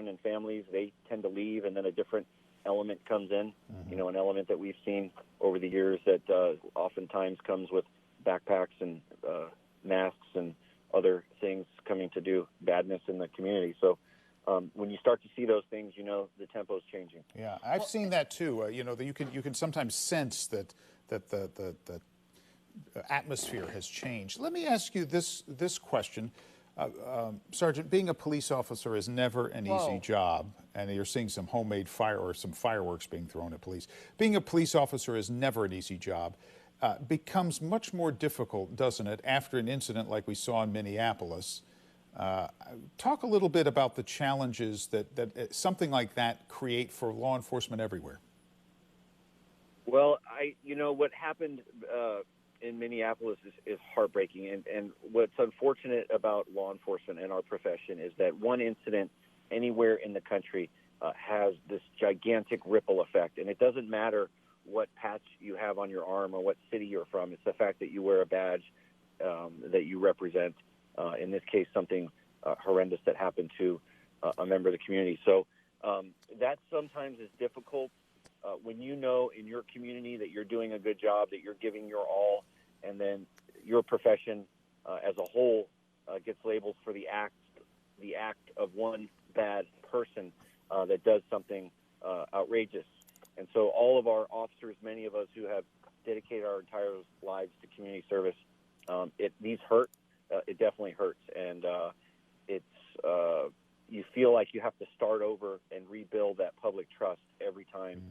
children and families, they tend to leave, and then a different element comes in. You know, an element that we've seen over the years that oftentimes comes with backpacks and masks and other things coming to do badness in the community. So when you start to see those things, you know the tempo's changing. Yeah, I've seen that too. You know, you can sometimes sense that the atmosphere has changed. Let me ask you this question. Sergeant, being a police officer is never an easy job, and you're seeing some homemade some fireworks being thrown at police. Being a police officer is never an easy job. Becomes much more difficult, doesn't it, after an incident like we saw in Minneapolis? Talk a little bit about the challenges that something like that create for law enforcement everywhere. Well, you know, what happened in Minneapolis is heartbreaking. And what's unfortunate about law enforcement and our profession is that one incident anywhere in the country has this gigantic ripple effect. And it doesn't matter what patch you have on your arm or what city you're from. It's the fact that you wear a badge that you represent. In this case, something horrendous that happened to a member of the community. So that sometimes is difficult when you know in your community that you're doing a good job, that you're giving your all, and then your profession as a whole gets labeled for the act of one bad person that does something outrageous. And so all of our officers, many of us who have dedicated our entire lives to community service, these hurt. It definitely hurts, and you feel like you have to start over and rebuild that public trust every time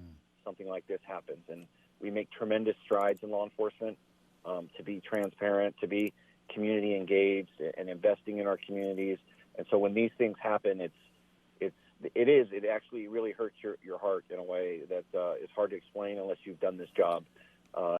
something like this happens. And we make tremendous strides in law enforcement to be transparent, to be community engaged, and investing in our communities. And so when these things happen, it actually really hurts your heart in a way that is hard to explain unless you've done this job.